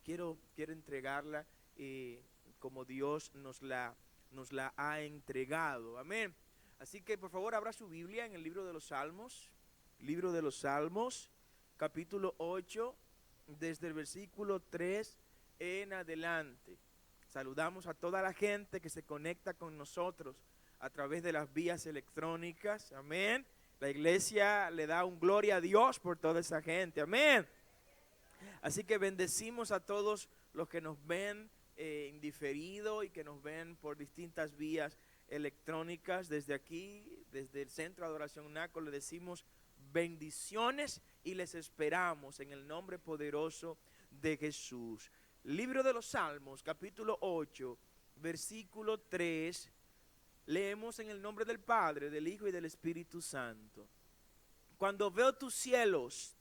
quiero entregarla como Dios nos la ha entregado. Amén. Así que por favor abra su Biblia en el libro de los Salmos, capítulo 8, desde el versículo 3 en adelante. Saludamos a toda la gente que se conecta con nosotros a través de las vías electrónicas. Amén. La iglesia le da un gloria a Dios por toda esa gente. Amén. Así que bendecimos a todos los que nos ven en diferido y que nos ven por distintas vías electrónicas. Desde aquí, desde el Centro de Adoración NACO, le decimos bendiciones y les esperamos en el nombre poderoso de Jesús. Libro de los Salmos, capítulo 8, versículo 3, leemos en el nombre del Padre, del Hijo y del Espíritu Santo. Cuando veo tus cielos,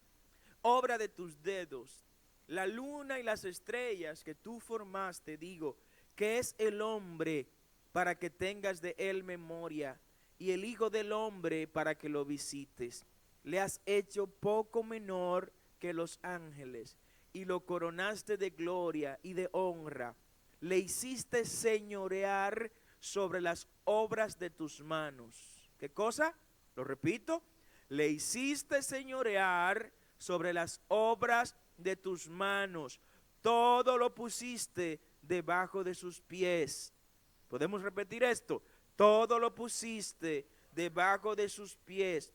obra de tus dedos, la luna y las estrellas que tú formaste, digo, ¿qué es el hombre para que tengas de él memoria? Y el hijo del hombre para que lo visites. Le has hecho poco menor que los ángeles y lo coronaste de gloria y de honra. Le hiciste señorear sobre las obras de tus manos. ¿Qué cosa? Lo repito. Le hiciste señorear sobre las obras de tus manos. Todo lo pusiste debajo de sus pies. ¿Podemos repetir esto? Todo lo pusiste debajo de sus pies.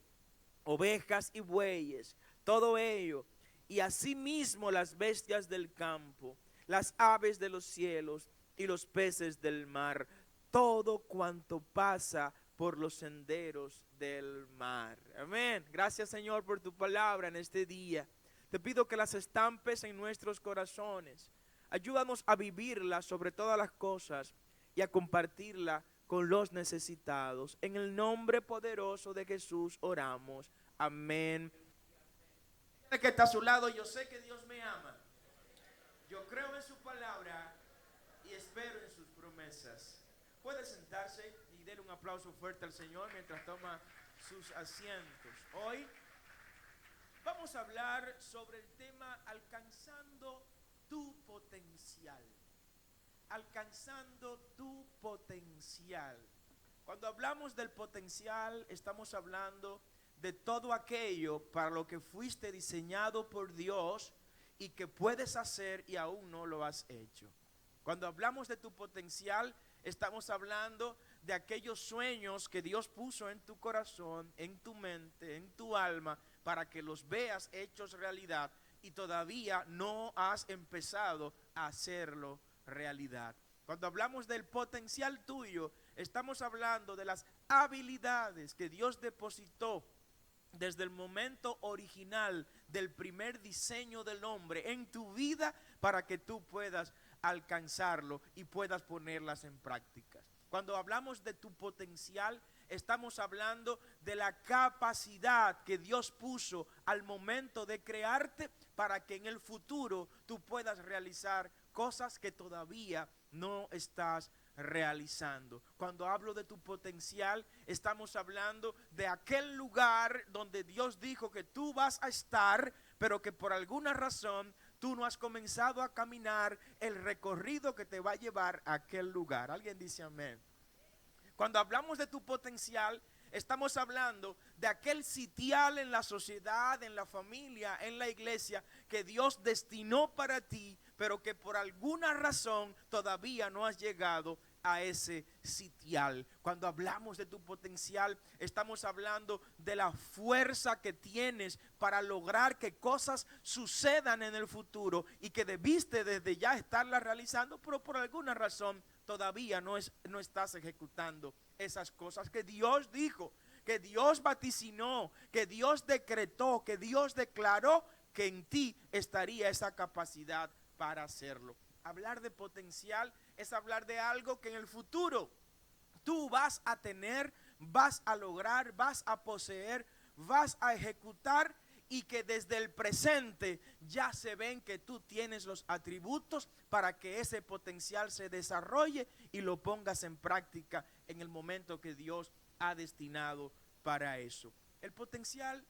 Ovejas y bueyes, todo ello. Y asimismo las bestias del campo, las aves de los cielos y los peces del mar. Todo cuanto pasa por los senderos del mar. Amén. Gracias, Señor, por tu palabra en este día. Te pido que las estampes en nuestros corazones. Ayúdanos a vivirla sobre todas las cosas y a compartirla con los necesitados. En el nombre poderoso de Jesús oramos. Amén. Que está a su lado, yo sé que Dios me ama. Yo creo en su palabra y espero en sus promesas. Puede sentarse y darle un aplauso fuerte al Señor mientras toma sus asientos. Hoy vamos a hablar sobre el tema alcanzando tu potencial. Alcanzando tu potencial. Cuando hablamos del potencial, estamos hablando de todo aquello para lo que fuiste diseñado por Dios y que puedes hacer y aún no lo has hecho. Cuando hablamos de tu potencial, estamos hablando de aquellos sueños que Dios puso en tu corazón, en tu mente, en tu alma, para que los veas hechos realidad y todavía no has empezado a hacerlo realidad. Cuando hablamos del potencial tuyo, estamos hablando de las habilidades que Dios depositó desde el momento original del primer diseño del hombre en tu vida para que tú puedas alcanzarlo y puedas ponerlas en práctica. Cuando hablamos de tu potencial, estamos hablando de la capacidad que Dios puso al momento de crearte para que en el futuro tú puedas realizar cosas que todavía no estás realizando. Cuando hablo de tu potencial, estamos hablando de aquel lugar donde Dios dijo que tú vas a estar, pero que por alguna razón tú no has comenzado a caminar el recorrido que te va a llevar a aquel lugar. ¿Alguien dice amén? Cuando hablamos de tu potencial, estamos hablando de aquel sitial en la sociedad, en la familia, en la iglesia, que Dios destinó para ti, pero que por alguna razón todavía no has llegado a ese sitial. Cuando hablamos de tu potencial, estamos hablando de la fuerza que tienes para lograr que cosas sucedan en el futuro y que debiste desde ya estarlas realizando, pero por alguna razón todavía no estás ejecutando esas cosas que Dios dijo, que Dios vaticinó, que Dios decretó, que Dios declaró que en ti estaría esa capacidad para hacerlo. Hablar de potencial es hablar de algo que en el futuro tú vas a tener, vas a lograr, vas a poseer, vas a ejecutar y que desde el presente ya se ven que tú tienes los atributos para que ese potencial se desarrolle y lo pongas en práctica en el momento que Dios ha destinado para eso. El potencial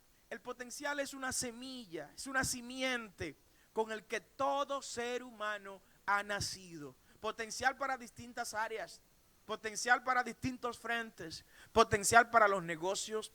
es una semilla, es una simiente con el que todo ser humano ha nacido. Potencial para distintas áreas, potencial para distintos frentes, potencial para los negocios,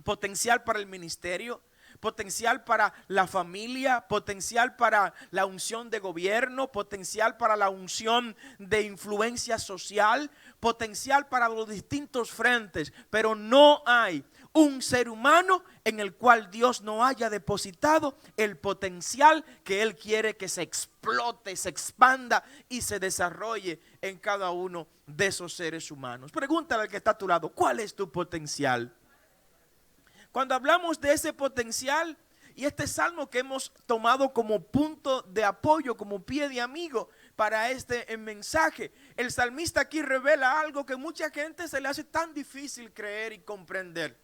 potencial para el ministerio, potencial para la familia, potencial para la unción de gobierno, potencial para la unción de influencia social, potencial para los distintos frentes, pero no hay un ser humano en el cual Dios no haya depositado el potencial que Él quiere que se explote, se expanda y se desarrolle en cada uno de esos seres humanos. Pregúntale al que está a tu lado, ¿cuál es tu potencial? Cuando hablamos de ese potencial, y este salmo que hemos tomado como punto de apoyo, como pie de amigo para este mensaje, el salmista aquí revela algo que mucha gente se le hace tan difícil creer y comprender.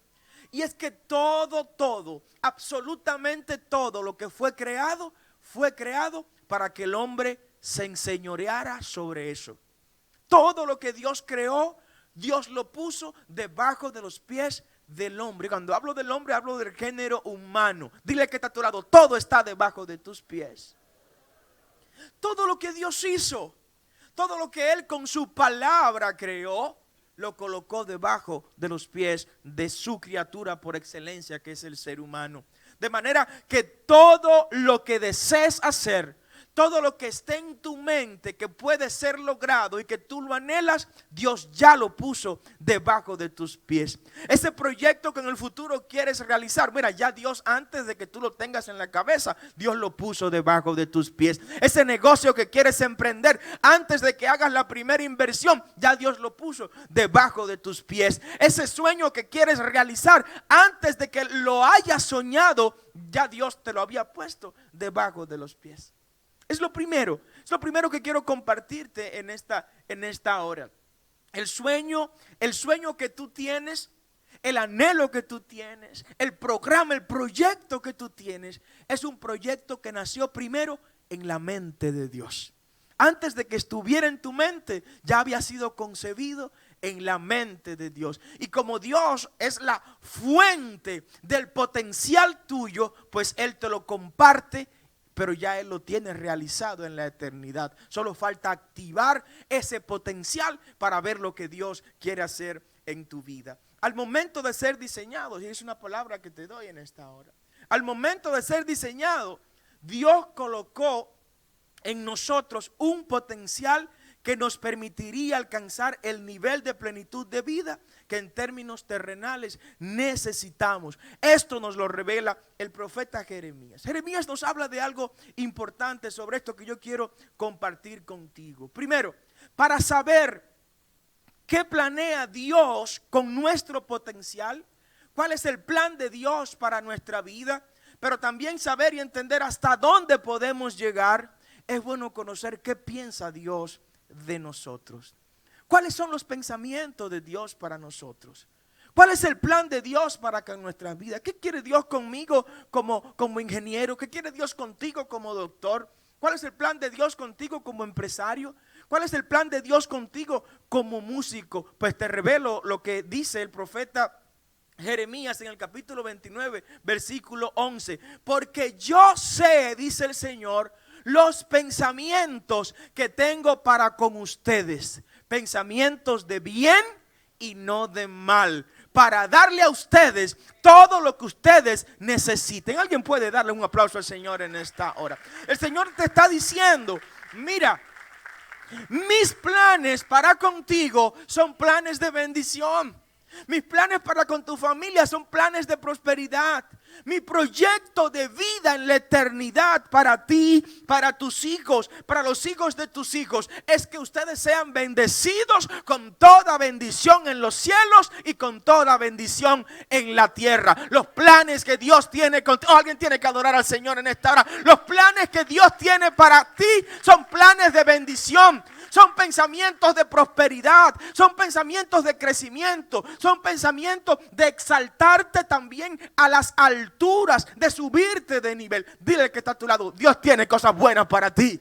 Y es que todo, absolutamente todo lo que fue creado para que el hombre se enseñoreara sobre eso. Todo lo que Dios creó, Dios lo puso debajo de los pies del hombre. Cuando hablo del hombre, hablo del género humano. Dile que está a tu lado, todo está debajo de tus pies. Todo lo que Dios hizo, todo lo que Él con su palabra creó, lo colocó debajo de los pies de su criatura por excelencia, que es el ser humano. De manera que todo lo que desees hacer, todo lo que esté en tu mente que puede ser logrado y que tú lo anhelas, Dios ya lo puso debajo de tus pies. Ese proyecto que en el futuro quieres realizar, mira, ya Dios, antes de que tú lo tengas en la cabeza, Dios lo puso debajo de tus pies. Ese negocio que quieres emprender, antes de que hagas la primera inversión, ya Dios lo puso debajo de tus pies. Ese sueño que quieres realizar, antes de que lo hayas soñado, ya Dios te lo había puesto debajo de los pies. Es lo primero que quiero compartirte en esta hora. El sueño que tú tienes, el anhelo que tú tienes, el programa, el proyecto que tú tienes, es un proyecto que nació primero en la mente de Dios. Antes de que estuviera en tu mente, ya había sido concebido en la mente de Dios. Y como Dios es la fuente del potencial tuyo, pues Él te lo comparte, pero ya Él lo tiene realizado en la eternidad. Solo falta activar ese potencial para ver lo que Dios quiere hacer en tu vida. Al momento de ser diseñado, y es una palabra que te doy en esta hora, al momento de ser diseñado, Dios colocó en nosotros un potencial que nos permitiría alcanzar el nivel de plenitud de vida que en términos terrenales necesitamos. Esto nos lo revela el profeta Jeremías. Jeremías nos habla de algo importante sobre esto que yo quiero compartir contigo. Primero, para saber qué planea Dios con nuestro potencial, cuál es el plan de Dios para nuestra vida, pero también saber y entender hasta dónde podemos llegar, es bueno conocer qué piensa Dios de nosotros. ¿Cuáles son los pensamientos de Dios para nosotros? ¿Cuál es el plan de Dios para nuestra vida? ¿Qué quiere Dios conmigo como ingeniero? ¿Qué quiere Dios contigo como doctor? ¿Cuál es el plan de Dios contigo como empresario? ¿Cuál es el plan de Dios contigo como músico? Pues te revelo lo que dice el profeta Jeremías en el capítulo 29, versículo 11. Porque yo sé, dice el Señor, los pensamientos que tengo para con ustedes, pensamientos de bien y no de mal, para darle a ustedes todo lo que ustedes necesiten. Alguien puede darle un aplauso al Señor en esta hora. El Señor te está diciendo, mira, mis planes para contigo son planes de bendición. Mis planes para con tu familia son planes de prosperidad. Mi proyecto de vida en la eternidad para ti, para tus hijos, para los hijos de tus hijos, es que ustedes sean bendecidos con toda bendición en los cielos y con toda bendición en la tierra. Los planes que Dios tiene contigo, alguien tiene que adorar al Señor en esta hora. Los planes que Dios tiene para ti son planes de bendición. Son pensamientos de prosperidad, son pensamientos de crecimiento, son pensamientos de exaltarte también a las alturas, de subirte de nivel. Dile que está a tu lado, Dios tiene cosas buenas para ti.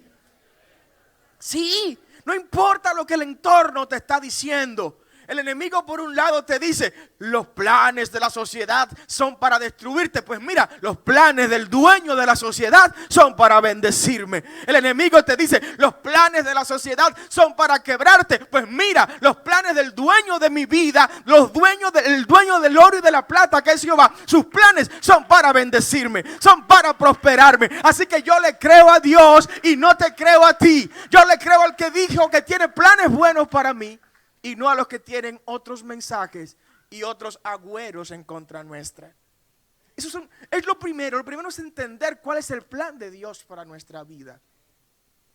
Sí, no importa lo que el entorno te está diciendo. El enemigo por un lado te dice, los planes de la sociedad son para destruirte. Pues mira, los planes del dueño de la sociedad son para bendecirme. El enemigo te dice, los planes de la sociedad son para quebrarte. Pues mira, los planes del dueño de mi vida, el dueño del oro y de la plata, que es Jehová, sus planes son para bendecirme, son para prosperarme. Así que yo le creo a Dios y no te creo a ti. Yo le creo al que dijo que tiene planes buenos para mí, y no a los que tienen otros mensajes y otros agüeros en contra nuestra. Es lo primero. Lo primero es entender cuál es el plan de Dios para nuestra vida.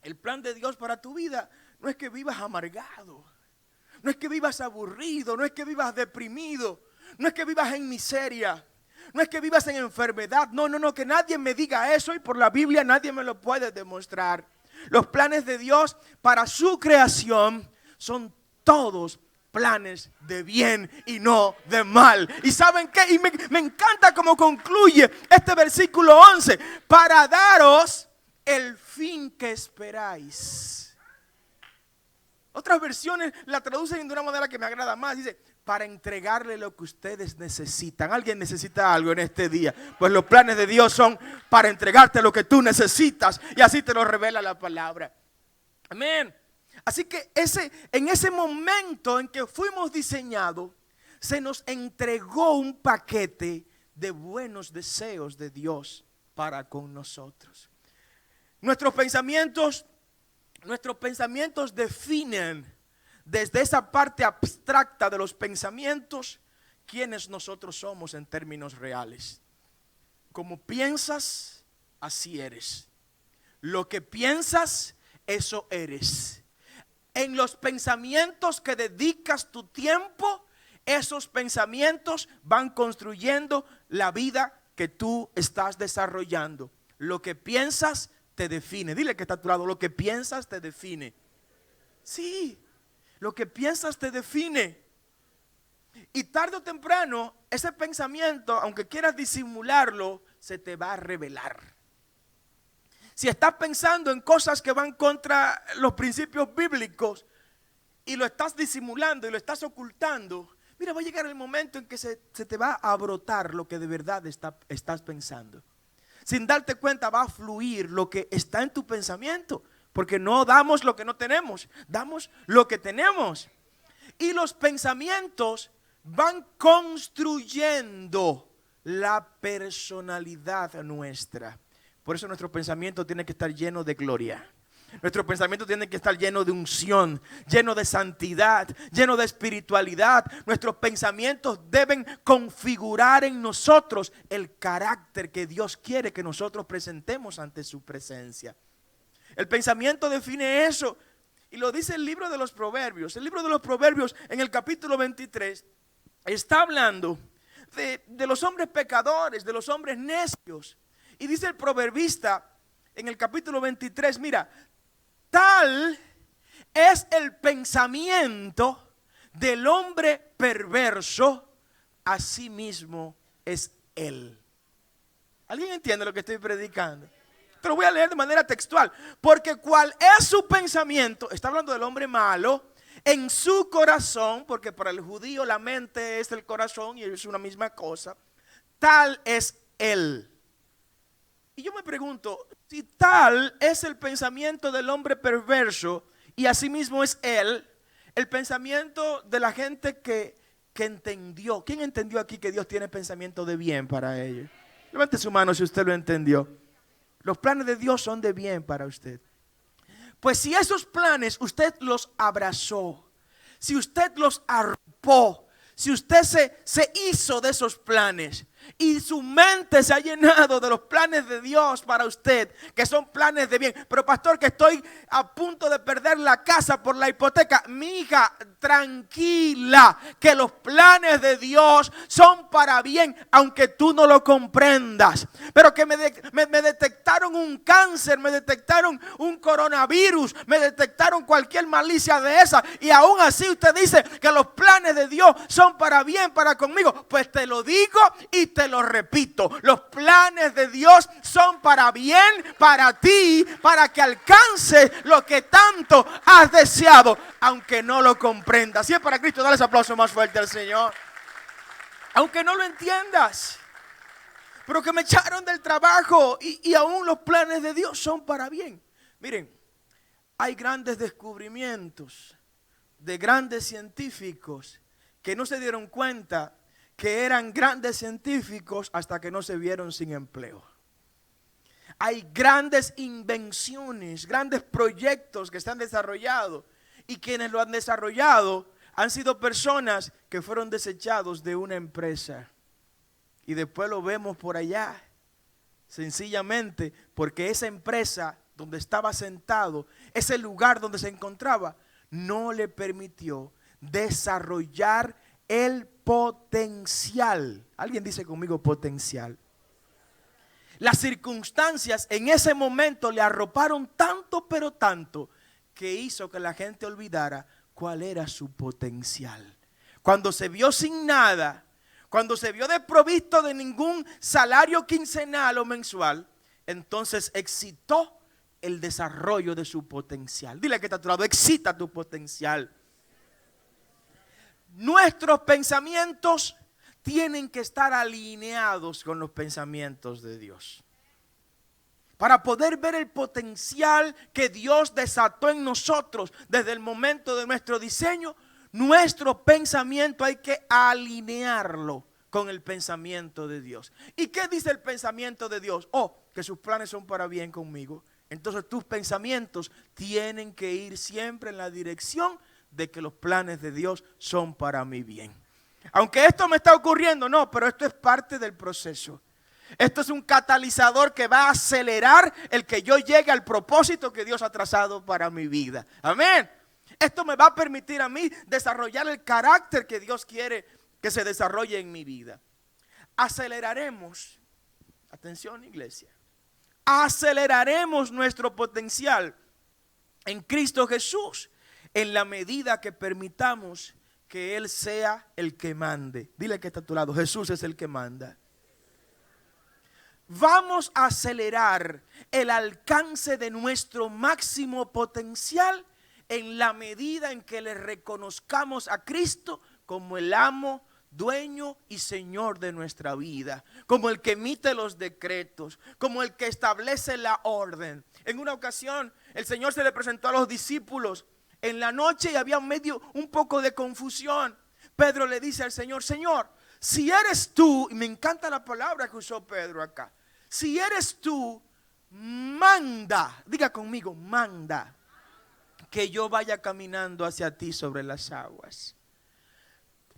El plan de Dios para tu vida no es que vivas amargado, no es que vivas aburrido, no es que vivas deprimido, no es que vivas en miseria, no es que vivas en enfermedad. No, que nadie me diga eso, y por la Biblia nadie me lo puede demostrar. Los planes de Dios para su creación son todos planes de bien y no de mal. ¿Y saben qué? Y me encanta cómo concluye este versículo 11. Para daros el fin que esperáis. Otras versiones la traducen de una manera que me agrada más. Dice, para entregarle lo que ustedes necesitan. ¿Alguien necesita algo en este día? Pues los planes de Dios son para entregarte lo que tú necesitas. Y así te lo revela la palabra. Amén. Así que en ese momento en que fuimos diseñados, se nos entregó un paquete de buenos deseos de Dios para con nosotros. Nuestros pensamientos definen desde esa parte abstracta de los pensamientos quiénes nosotros somos en términos reales. Como piensas, así eres. Lo que piensas, eso eres. En los pensamientos que dedicas tu tiempo, esos pensamientos van construyendo la vida que tú estás desarrollando. Lo que piensas te define. Dile que está a tu lado, lo que piensas te define. Sí, lo que piensas te define. Y tarde o temprano, ese pensamiento, aunque quieras disimularlo, se te va a revelar. Si estás pensando en cosas que van contra los principios bíblicos y lo estás disimulando y lo estás ocultando, mira, va a llegar el momento en que se te va a brotar lo que de verdad estás pensando. Sin darte cuenta va a fluir lo que está en tu pensamiento, porque no damos lo que no tenemos, damos lo que tenemos. Y los pensamientos van construyendo la personalidad nuestra. Por eso nuestro pensamiento tiene que estar lleno de gloria. Nuestro pensamiento tiene que estar lleno de unción, lleno de santidad, lleno de espiritualidad. Nuestros pensamientos deben configurar en nosotros el carácter que Dios quiere que nosotros presentemos ante su presencia. El pensamiento define eso, y lo dice el libro de los Proverbios. El libro de los Proverbios, en el capítulo 23, está hablando de los hombres pecadores, de los hombres necios. Y dice el proverbista en el capítulo 23, mira, tal es el pensamiento del hombre perverso, así mismo es él. ¿Alguien entiende lo que estoy predicando? Te lo voy a leer de manera textual. Porque cuál es su pensamiento, está hablando del hombre malo, en su corazón, porque para el judío la mente es el corazón y es una misma cosa, tal es él. Y yo me pregunto, si tal es el pensamiento del hombre perverso y asimismo es él, el pensamiento de la gente que entendió. ¿Quién entendió aquí que Dios tiene pensamiento de bien para ellos? Levante su mano si usted lo entendió. Los planes de Dios son de bien para usted. Pues si esos planes usted los abrazó, si usted los arropó, si usted se hizo de esos planes y su mente se ha llenado de los planes de Dios para usted, que son planes de bien. Pero pastor, que estoy a punto de perder la casa por la hipoteca. Mi hija, tranquila, que los planes de Dios son para bien, aunque tú no lo comprendas. Pero que me detectaron un cáncer, me detectaron un coronavirus, me detectaron cualquier malicia de esa, y aún así usted dice que los planes de Dios son para bien, para conmigo. Pues te lo digo y te lo repito, los planes de Dios son para bien, para ti, para que alcances lo que tanto has deseado, aunque no lo comprendas. Si es para Cristo, dale ese aplauso más fuerte al Señor. Aunque no lo entiendas, pero que me echaron del trabajo y aún los planes de Dios son para bien. Miren, hay grandes descubrimientos de grandes científicos que no se dieron cuenta que eran grandes científicos hasta que no se vieron sin empleo. Hay grandes invenciones, grandes proyectos que se han desarrollado y quienes lo han desarrollado han sido personas que fueron desechados de una empresa y después lo vemos por allá, sencillamente porque esa empresa donde estaba sentado, ese lugar donde se encontraba, no le permitió desarrollar el potencial. Alguien dice conmigo potencial. Las circunstancias en ese momento le arroparon tanto, pero tanto, que hizo que la gente olvidara cuál era su potencial. Cuando se vio sin nada, cuando se vio desprovisto de ningún salario quincenal o mensual, entonces excitó el desarrollo de su potencial. Dile que está a tu lado, excita tu potencial. Nuestros pensamientos tienen que estar alineados con los pensamientos de Dios. Para poder ver el potencial que Dios desató en nosotros desde el momento de nuestro diseño, nuestro pensamiento hay que alinearlo con el pensamiento de Dios. ¿Y qué dice el pensamiento de Dios? Oh, que sus planes son para bien conmigo. Entonces tus pensamientos tienen que ir siempre en la dirección de que los planes de Dios son para mi bien. Aunque esto me está ocurriendo, no, pero esto es parte del proceso. Esto es un catalizador que va a acelerar el que yo llegue al propósito que Dios ha trazado para mi vida. Amén. Esto me va a permitir a mí desarrollar el carácter que Dios quiere que se desarrolle en mi vida. Aceleraremos, atención iglesia, aceleraremos nuestro potencial en Cristo Jesús en la medida que permitamos que Él sea el que mande. Dile que está a tu lado, Jesús es el que manda. Vamos a acelerar el alcance de nuestro máximo potencial en la medida en que le reconozcamos a Cristo como el amo, dueño y señor de nuestra vida, como el que emite los decretos, como el que establece la orden. En una ocasión el Señor se le presentó a los discípulos en la noche y había un poco de confusión. Pedro le dice al Señor, Señor, si eres tú, y me encanta la palabra que usó Pedro acá, si eres tú, manda, diga conmigo, manda, que yo vaya caminando hacia ti sobre las aguas.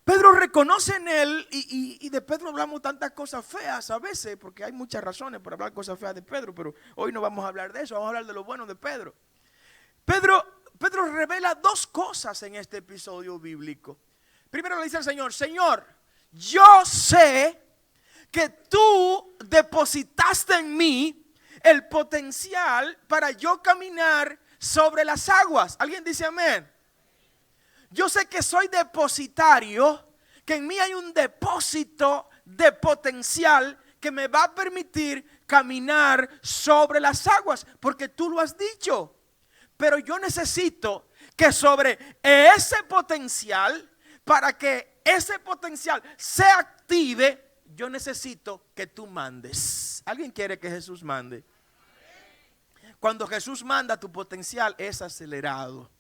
Pedro reconoce en él, y de Pedro hablamos tantas cosas feas a veces, porque hay muchas razones para hablar cosas feas de Pedro, pero hoy no vamos a hablar de eso, vamos a hablar de lo bueno de Pedro. Pedro revela dos cosas en este episodio bíblico. Primero le dice al Señor, Señor, yo sé que tú depositaste en mí el potencial para yo caminar sobre las aguas. ¿Alguien dice amén? Yo sé que soy depositario, que en mí hay un depósito de potencial que me va a permitir caminar sobre las aguas, porque tú lo has dicho. Pero yo necesito que sobre ese potencial, para que ese potencial se active, yo necesito que tú mandes. ¿Alguien quiere que Jesús mande? Cuando Jesús manda, tu potencial es acelerado.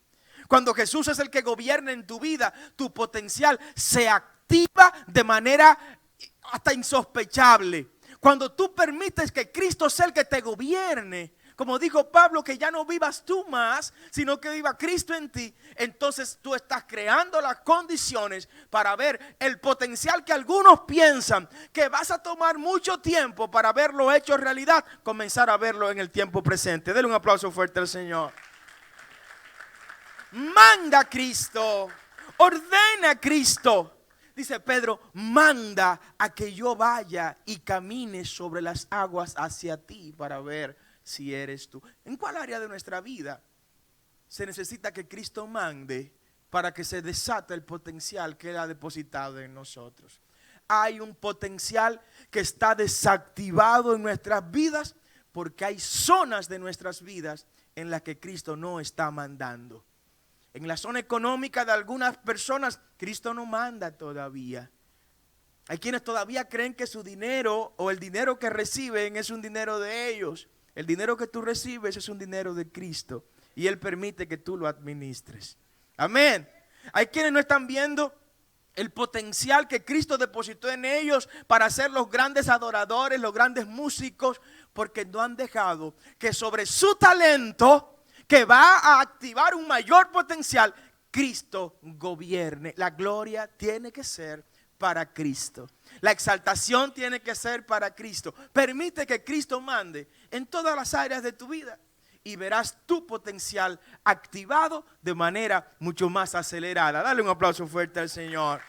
Cuando Jesús es el que gobierna en tu vida, tu potencial se activa de manera hasta insospechable. Cuando tú permites que Cristo sea el que te gobierne, como dijo Pablo, que ya no vivas tú más, sino que viva Cristo en ti, entonces tú estás creando las condiciones para ver el potencial que algunos piensan que vas a tomar mucho tiempo para verlo hecho realidad, comenzar a verlo en el tiempo presente. Denle un aplauso fuerte al Señor. Manda a Cristo, ordena a Cristo. Dice Pedro, manda a que yo vaya y camine sobre las aguas hacia ti para ver si eres tú. ¿En cuál área de nuestra vida se necesita que Cristo mande para que se desate el potencial que Él ha depositado en nosotros? hay un potencial que está desactivado en nuestras vidas porque hay zonas de nuestras vidas en las que Cristo no está mandando. En la zona económica de algunas personas, Cristo no manda todavía. Hay quienes todavía creen que su dinero o el dinero que reciben es un dinero de ellos. El dinero que tú recibes es un dinero de Cristo y Él permite que tú lo administres. Amén. Hay quienes no están viendo el potencial que Cristo depositó en ellos para ser los grandes adoradores, los grandes músicos, porque no han dejado que sobre su talento, que va a activar un mayor potencial, Cristo gobierne. La gloria tiene que ser para Cristo. La exaltación tiene que ser para Cristo. Permite que Cristo mande en todas las áreas de tu vida y verás tu potencial activado de manera mucho más acelerada. Dale un aplauso fuerte al Señor.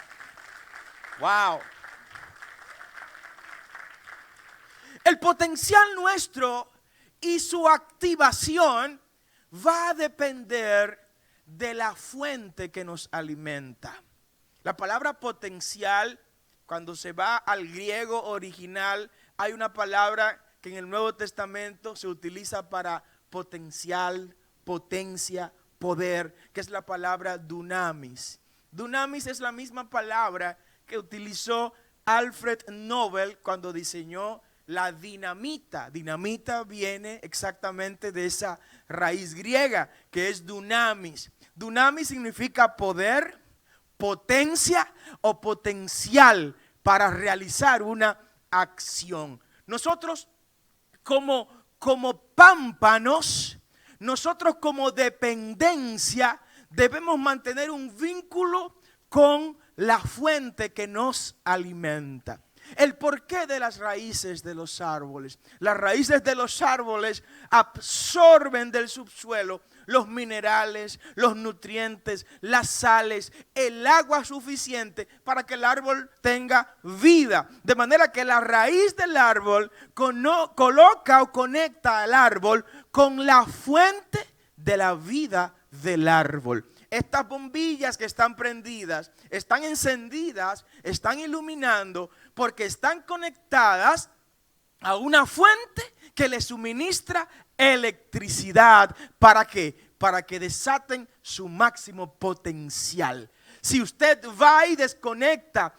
Wow. El potencial nuestro y su activación va a depender de la fuente que nos alimenta. La palabra potencial, cuando se va al griego original, hay una palabra que en el Nuevo Testamento se utiliza para potencial, potencia, poder, que es la palabra dunamis. Dunamis es la misma palabra que utilizó Alfred Nobel cuando diseñó la dinamita. Dinamita viene exactamente de esa raíz griega que es dunamis. Dunamis significa poder, potencia o potencial para realizar una acción. Nosotros como pámpanos, nosotros como dependencia debemos mantener un vínculo con la fuente que nos alimenta. El porqué de las raíces de los árboles. Las raíces de los árboles absorben del subsuelo los minerales, los nutrientes, las sales, el agua suficiente para que el árbol tenga vida. De manera que la raíz del árbol coloca o conecta al árbol con la fuente de la vida del árbol. Estas bombillas que están prendidas, están encendidas, están iluminando porque están conectadas a una fuente que les suministra electricidad. ¿Para qué? Para que desaten su máximo potencial. Si usted va y desconecta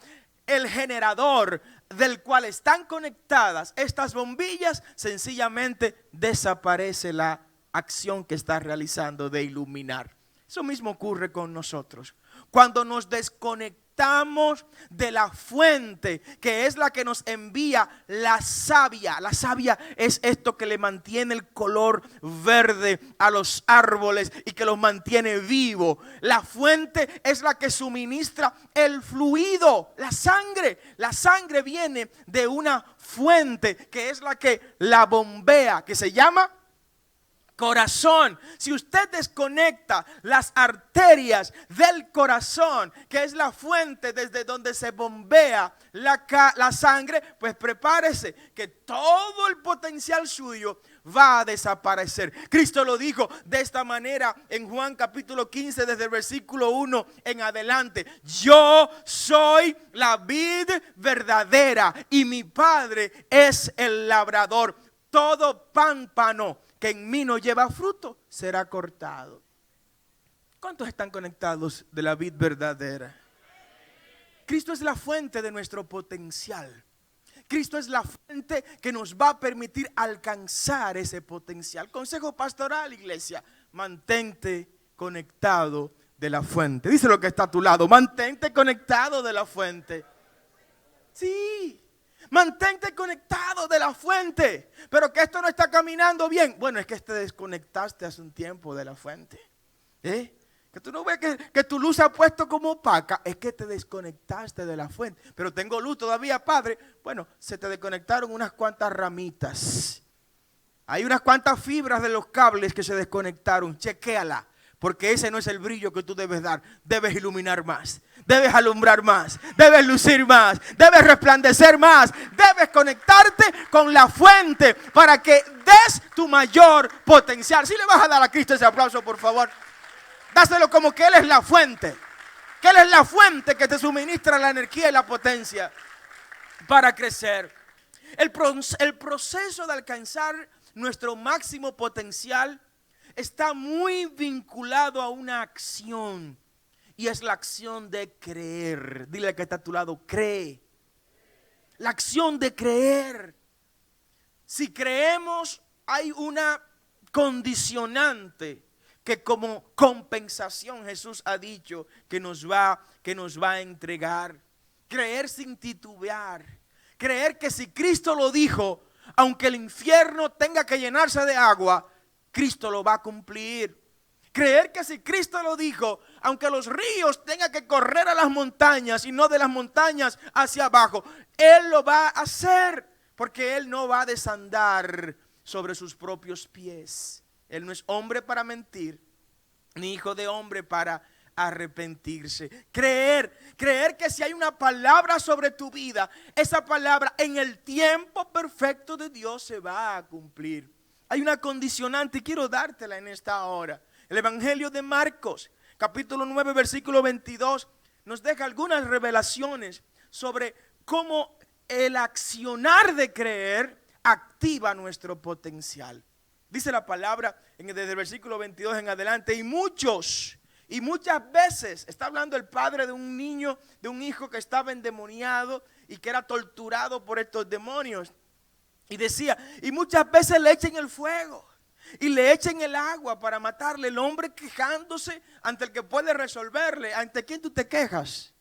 el generador del cual están conectadas estas bombillas, sencillamente desaparece la acción que está realizando de iluminar. Eso mismo ocurre con nosotros. Cuando nos desconectamos de la fuente, que es la que nos envía la savia. La savia es esto que le mantiene el color verde a los árboles y que los mantiene vivos. La fuente es la que suministra el fluido, la sangre. La sangre viene de una fuente que es la que la bombea, que se llama corazón. Si usted desconecta las arterias del corazón, que es la fuente desde donde se bombea la sangre, pues prepárese que todo el potencial suyo va a desaparecer. Cristo lo dijo de esta manera en Juan capítulo 15, desde el versículo 1 en adelante. Yo soy la vid verdadera y mi Padre es el labrador. Todo pámpano que en mí no lleva fruto será cortado. ¿Cuántos están conectados de la vid verdadera? Cristo es la fuente de nuestro potencial. Cristo es la fuente que nos va a permitir alcanzar ese potencial. Consejo pastoral, iglesia: mantente conectado de la fuente. Dice lo que está a tu lado: mantente conectado de la fuente. Sí. Mantente conectado de la fuente. Pero que esto no está caminando bien. Bueno, es que te desconectaste hace un tiempo de la fuente. Que tú no ves que tu luz se ha puesto como opaca. Es que te desconectaste de la fuente. Pero tengo luz todavía, padre. Bueno, se te desconectaron unas cuantas ramitas. Hay unas cuantas fibras de los cables que se desconectaron. Chequéala. Porque ese no es el brillo que tú debes dar. Debes iluminar más. Debes alumbrar más. Debes lucir más. Debes resplandecer más. Debes conectarte con la fuente para que des tu mayor potencial. Si le vas a dar a Cristo ese aplauso, por favor, dáselo como que Él es la fuente. Que Él es la fuente que te suministra la energía y la potencia. para crecer. El proceso de alcanzar nuestro máximo potencial está muy vinculado a una acción. Y es la acción de creer. Dile al que está a tu lado, cree. La acción de creer. Si creemos, hay una condicionante que como compensación Jesús ha dicho que nos va a entregar. Creer sin titubear. Creer que si Cristo lo dijo, aunque el infierno tenga que llenarse de agua, Cristo lo va a cumplir. Creer que si Cristo lo dijo, aunque los ríos tengan que correr a las montañas y no de las montañas hacia abajo, Él lo va a hacer, porque Él no va a desandar sobre sus propios pies. Él no es hombre para mentir, ni hijo de hombre para arrepentirse. Creer que si hay una palabra sobre tu vida, esa palabra en el tiempo perfecto de Dios se va a cumplir. Hay una condicionante y quiero dártela en esta hora. El Evangelio de Marcos, capítulo 9, versículo 22, nos deja algunas revelaciones sobre cómo el accionar de creer activa nuestro potencial. Dice la palabra desde el versículo 22 en adelante, y muchas veces, está hablando el padre de un niño, de un hijo que estaba endemoniado y que era torturado por estos demonios. Y decía, y muchas veces le echen el fuego y le echen el agua para matarle. El hombre quejándose ante el que puede resolverle. ¿Ante quién tú te quejas?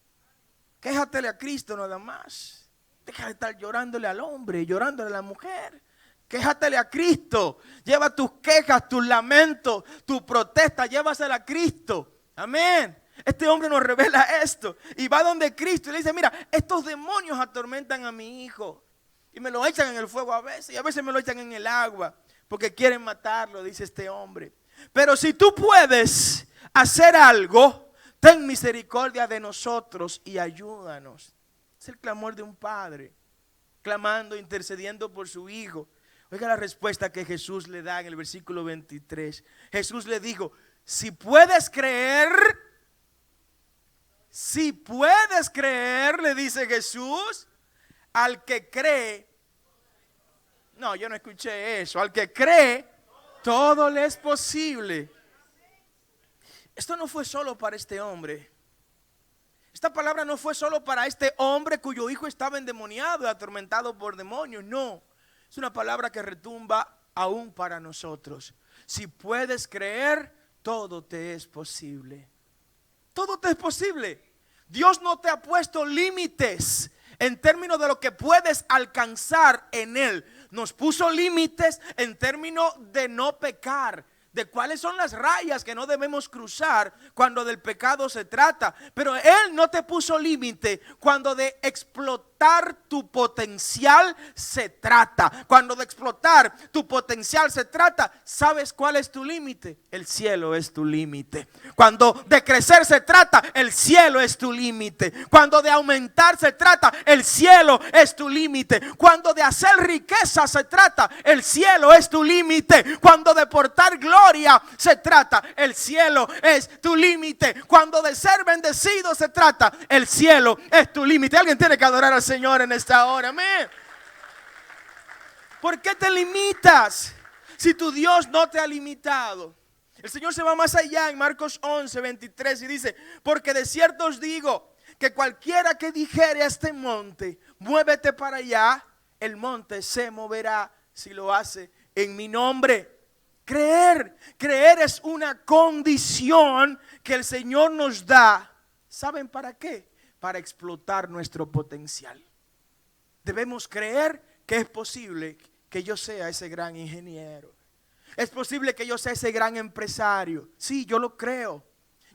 Quéjatele a Cristo nada más. Deja de estar llorándole al hombre, llorándole a la mujer. Quéjatele a Cristo. Lleva tus quejas, tus lamentos, tu protesta, llévasela a Cristo. Amén. Este hombre nos revela esto y va donde Cristo y le dice, mira, estos demonios atormentan a mi hijo y me lo echan en el fuego a veces y a veces me lo echan en el agua porque quieren matarlo, dice este hombre. Pero si tú puedes hacer algo, ten misericordia de nosotros y ayúdanos. Es el clamor de un padre, clamando, intercediendo por su hijo. Oiga la respuesta que Jesús le da en el versículo 23. Jesús le dijo, si puedes creer, le dice Jesús, al que cree. No, yo no escuché eso. Al que cree, todo le es posible. Esto no fue solo para este hombre. Esta palabra no fue solo para este hombre cuyo hijo estaba endemoniado y atormentado por demonios. No, es una palabra que retumba aún para nosotros. Si puedes creer, todo te es posible. Todo te es posible. Dios no te ha puesto límites en términos de lo que puedes alcanzar en Él. Nos puso límites en términos de no pecar, de cuáles son las rayas que no debemos cruzar cuando del pecado se trata. Pero Él no te puso límite cuando de explotar tu potencial se trata. Cuando de explotar tu potencial se trata, ¿sabes cuál es tu límite? El cielo es tu límite. Cuando de crecer se trata, el cielo es tu límite. Cuando de aumentar se trata, el cielo es tu límite. Cuando de hacer riqueza se trata, el cielo es tu límite. Cuando de portar gloria se trata, el cielo es tu límite. Cuando de ser bendecido se trata, el cielo es tu límite. Alguien tiene que adorar al Señor en esta hora. Amén. ¿Por qué te limitas si tu Dios no te ha limitado? El Señor se va más allá en Marcos 11, 23 y dice, porque de cierto os digo que cualquiera que dijere a este monte, muévete para allá, el monte se moverá si lo hace en mi nombre. Creer es una condición que el Señor nos da. ¿Saben para qué? Para explotar nuestro potencial. Debemos creer que es posible que yo sea ese gran ingeniero. Es posible que yo sea ese gran empresario. Sí, yo lo creo.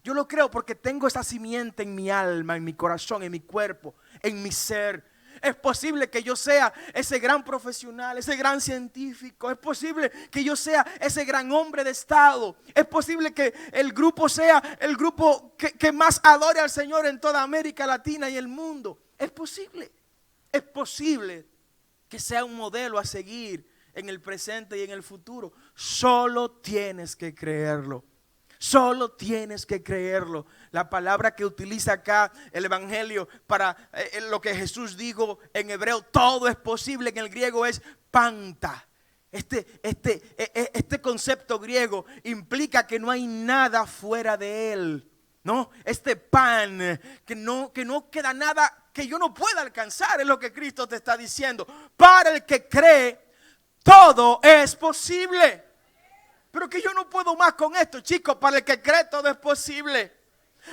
Yo lo creo porque tengo esa simiente en mi alma, en mi corazón, en mi cuerpo, en mi ser. Es posible que yo sea ese gran profesional, ese gran científico. Es posible que yo sea ese gran hombre de Estado. Es posible que el grupo sea el grupo que más adore al Señor en toda América Latina y el mundo. Es posible. Es posible que sea un modelo a seguir en el presente y en el futuro. Solo tienes que creerlo. Solo tienes que creerlo. La palabra que utiliza acá el evangelio para lo que Jesús dijo en hebreo, todo es posible, en el griego es panta. Este concepto griego implica que no hay nada fuera de él. No, este pan, que no queda nada que yo no pueda alcanzar, es lo que Cristo te está diciendo. Para el que cree, todo es posible. Pero que yo no puedo más con esto, chicos. Para el que cree, todo es posible.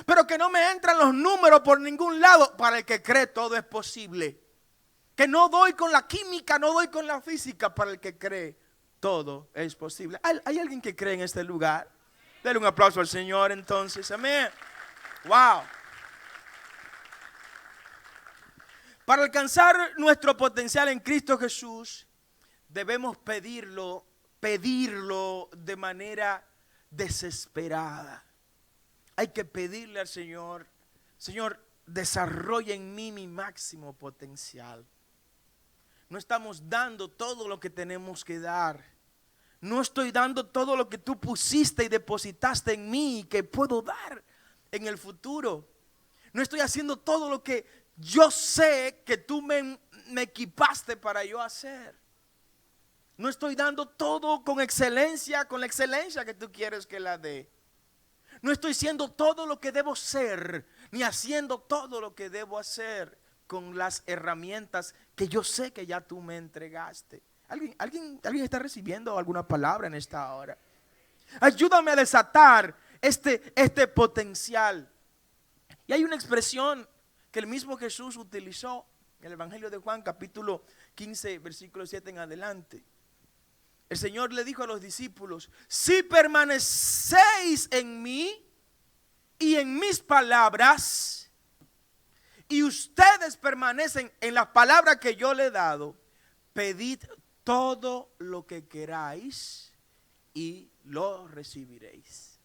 Pero que no me entran los números por ningún lado. Para el que cree, todo es posible. Que no doy con la química, no doy con la física. Para el que cree, todo es posible. ¿Hay alguien que cree en este lugar? Denle un aplauso al Señor entonces, amén. Wow. Para alcanzar nuestro potencial en Cristo Jesús, debemos pedirlo de manera desesperada. Hay que pedirle al Señor, Señor, desarrolla en mí mi máximo potencial. No estamos dando todo lo que tenemos que dar. No estoy dando todo lo que tú pusiste y depositaste en mí y que puedo dar en el futuro. No estoy haciendo todo lo que yo sé que tú me equipaste para yo hacer. No estoy dando todo con excelencia, con la excelencia que tú quieres que la dé. No estoy siendo todo lo que debo ser, ni haciendo todo lo que debo hacer con las herramientas que yo sé que ya tú me entregaste. ¿Alguien está recibiendo alguna palabra en esta hora? Ayúdame a desatar este potencial. Y hay una expresión que el mismo Jesús utilizó en el Evangelio de Juan, capítulo 15, versículo 7 en adelante. El Señor le dijo a los discípulos: si permanecéis en mí y en mis palabras, y ustedes permanecen en las palabras que yo le he dado, pedid todo lo que queráis y lo recibiréis.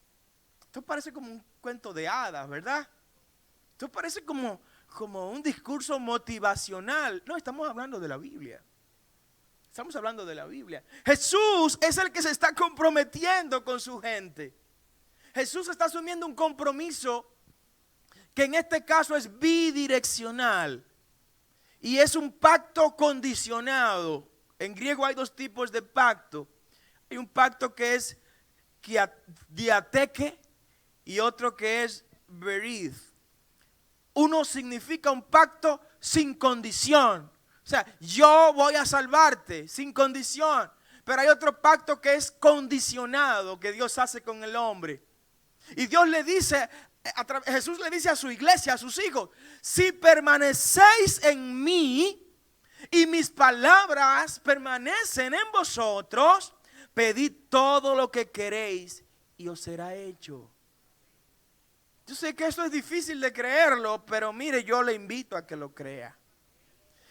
Esto parece como un cuento de hadas, ¿verdad? Esto parece como un discurso motivacional. No, estamos hablando de la Biblia. Estamos hablando de la Biblia. Jesús es el que se está comprometiendo con su gente. Jesús está asumiendo un compromiso que en este caso es bidireccional. Y es un pacto condicionado. En griego hay dos tipos de pacto. Hay un pacto que es diateke y otro que es berith. Uno significa un pacto sin condición. O sea, yo voy a salvarte sin condición. Pero hay otro pacto que es condicionado, que Dios hace con el hombre. Y Dios le dice, Jesús le dice a su iglesia, a sus hijos: si permanecéis en mí y mis palabras permanecen en vosotros, pedid todo lo que queréis y os será hecho. Yo sé que esto es difícil de creerlo, pero mire, yo le invito a que lo crea.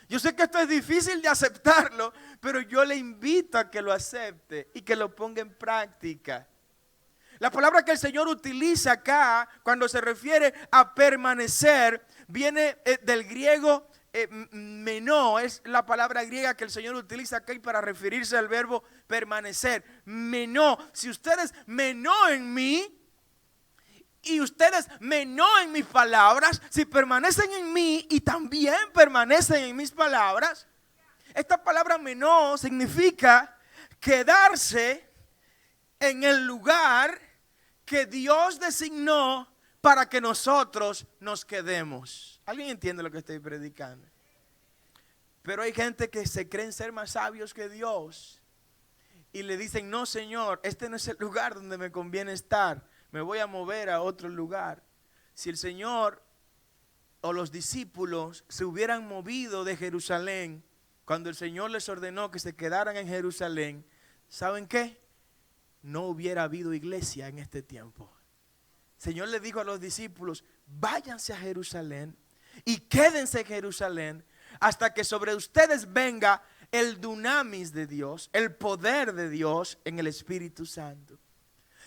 Yo sé que esto es difícil de aceptarlo, pero yo le invito a que lo acepte y que lo ponga en práctica. La palabra que el Señor utiliza acá, cuando se refiere a permanecer, viene del griego menó. Es la palabra griega que el Señor utiliza aquí para referirse al verbo permanecer. Menó. Si ustedes menó en mí y ustedes menó en mis palabras, si permanecen en mí y también permanecen en mis palabras. Esta palabra menó significa quedarse en el lugar que Dios designó para que nosotros nos quedemos. ¿Alguien entiende lo que estoy predicando? Pero hay gente que se creen ser más sabios que Dios y le dicen: no, Señor, este no es el lugar donde me conviene estar, me voy a mover a otro lugar. Si el Señor o los discípulos se hubieran movido de Jerusalén cuando el Señor les ordenó que se quedaran en Jerusalén, ¿saben qué? No hubiera habido iglesia en este tiempo. El Señor le dijo a los discípulos: váyanse a Jerusalén y quédense en Jerusalén hasta que sobre ustedes venga el dunamis de Dios, el poder de Dios en el Espíritu Santo.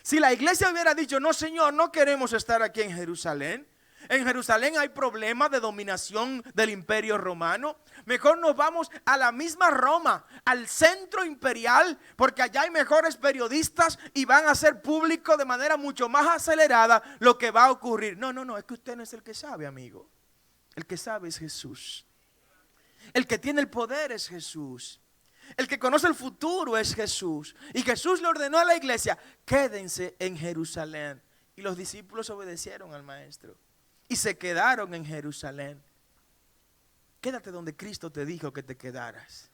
Si la iglesia hubiera dicho: no, Señor, no queremos estar aquí en Jerusalén, En Jerusalén hay problemas de dominación del imperio romano. Mejor nos vamos a la misma Roma, al centro imperial, porque allá hay mejores periodistas y van a hacer público de manera mucho más acelerada lo que va a ocurrir. No, es que usted no es el que sabe, amigo. El que sabe es Jesús. El que tiene el poder es Jesús. El que conoce el futuro es Jesús. Y Jesús le ordenó a la iglesia: quédense en Jerusalén. Y los discípulos obedecieron al maestro y se quedaron en Jerusalén. Quédate donde Cristo te dijo que te quedaras.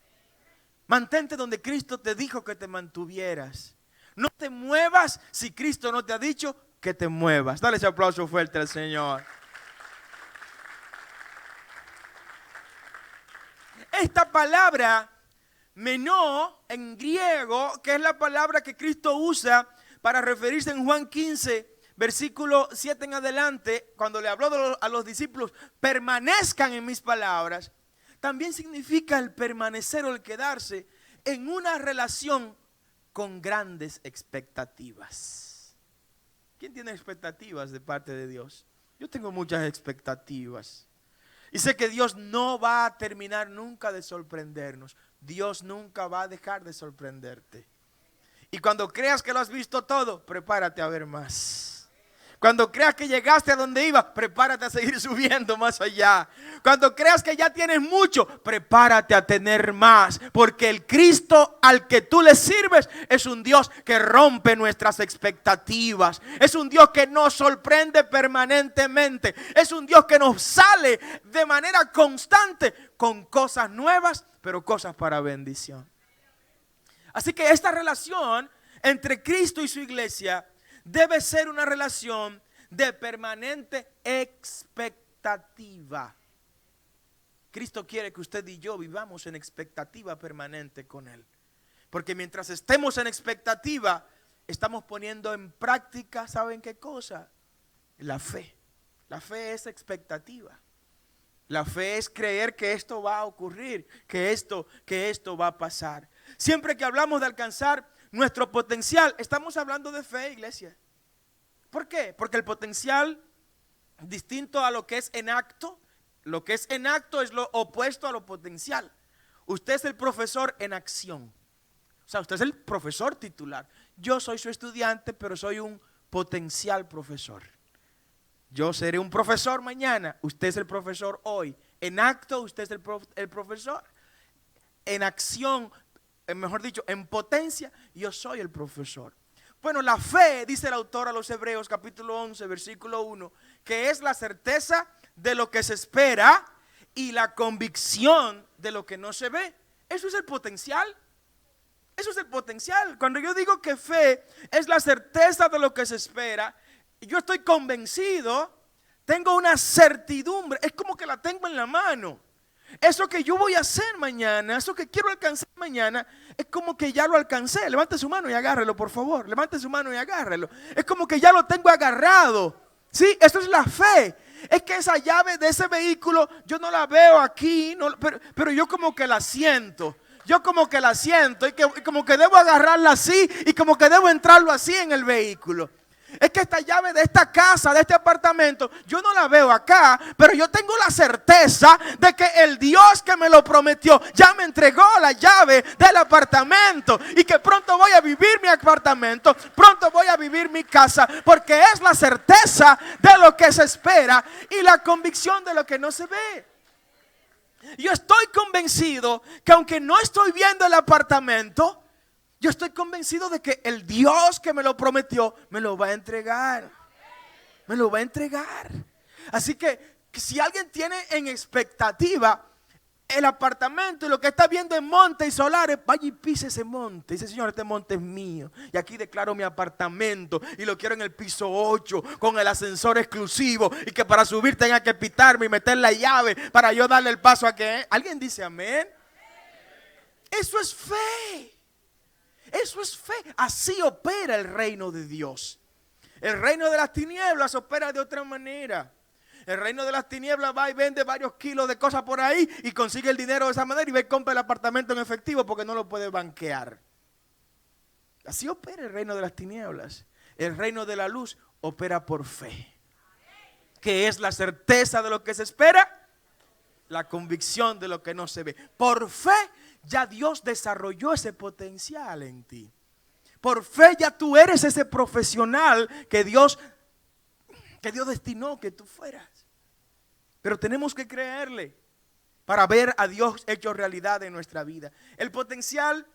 Mantente donde Cristo te dijo que te mantuvieras. No te muevas si Cristo no te ha dicho que te muevas. Dale ese aplauso fuerte al Señor. Esta palabra menó en griego, que es la palabra que Cristo usa para referirse en Juan 15, versículo 7 en adelante, cuando le habló a los discípulos: permanezcan en mis palabras, también significa el permanecer o el quedarse en una relación con grandes expectativas. ¿Quién tiene expectativas de parte de Dios? Yo tengo muchas expectativas. Y sé que Dios no va a terminar nunca de sorprendernos. Dios nunca va a dejar de sorprenderte. Y cuando creas que lo has visto todo, prepárate a ver más. Cuando creas que llegaste a donde ibas, prepárate a seguir subiendo más allá. Cuando creas que ya tienes mucho, prepárate a tener más. Porque el Cristo al que tú le sirves es un Dios que rompe nuestras expectativas. Es un Dios que nos sorprende permanentemente. Es un Dios que nos sale de manera constante con cosas nuevas, pero cosas para bendición. Así que esta relación entre Cristo y su iglesia debe ser una relación de permanente expectativa. Cristo quiere que usted y yo vivamos en expectativa permanente con Él. Porque mientras estemos en expectativa, estamos poniendo en práctica, ¿saben qué cosa? La fe. La fe es expectativa. La fe es creer que esto va a ocurrir, que esto va a pasar. Siempre que hablamos de alcanzar nuestro potencial, estamos hablando de fe, iglesia. ¿Por qué? Porque el potencial, distinto a lo que es en acto, lo que es en acto es lo opuesto a lo potencial. Usted es el profesor en acción. O sea, usted es el profesor titular. Yo soy su estudiante, pero soy un potencial profesor. Yo seré un profesor mañana, usted es el profesor hoy. En acto, usted es el profesor. En acción, mejor dicho, en potencia, yo soy el profesor. Bueno, la fe, dice el autor a los Hebreos, capítulo 11, versículo 1, que es la certeza de lo que se espera y la convicción de lo que no se ve. Eso es el potencial. Eso es el potencial. Cuando yo digo que fe es la certeza de lo que se espera, yo estoy convencido, tengo una certidumbre, es como que la tengo en la mano. Eso que yo voy a hacer mañana, eso que quiero alcanzar mañana, es como que ya lo alcancé. Levante su mano y agárrelo, por favor. Levante su mano y agárrelo. Es como que ya lo tengo agarrado. Sí, eso es la fe. Es que esa llave de ese vehículo, yo no la veo aquí, no, pero yo como que la siento. Yo como que la siento y como que debo agarrarla así y como que debo entrarlo así en el vehículo. Es que esta llave de esta casa, de este apartamento, yo no la veo acá, pero yo tengo la certeza de que el Dios que me lo prometió ya me entregó la llave del apartamento y que pronto voy a vivir mi apartamento, pronto voy a vivir mi casa, porque es la certeza de lo que se espera y la convicción de lo que no se ve. Yo estoy convencido que aunque no estoy viendo el apartamento, yo estoy convencido de que el Dios que me lo prometió me lo va a entregar. Me lo va a entregar. Así que si alguien tiene en expectativa el apartamento y lo que está viendo en monte y solares, vaya y pise ese monte. Dice: Señor, este monte es mío. Y aquí declaro mi apartamento y lo quiero en el piso 8 con el ascensor exclusivo. Y que para subir tenga que pitarme y meter la llave para yo darle el paso a que... ¿Alguien dice amén? Eso es fe. Eso es fe. Así opera el reino de Dios. El reino de las tinieblas opera de otra manera. El reino de las tinieblas va y vende varios kilos de cosas por ahí y consigue el dinero de esa manera y va y compra el apartamento en efectivo porque no lo puede banquear. Así opera el reino de las tinieblas. El reino de la luz opera por fe. que es la certeza de lo que se espera, la convicción de lo que no se ve. Por fe ya Dios desarrolló ese potencial en ti. Por fe ya tú eres ese profesional que Dios destinó que tú fueras. Pero tenemos que creerle para ver a Dios hecho realidad en nuestra vida. El potencial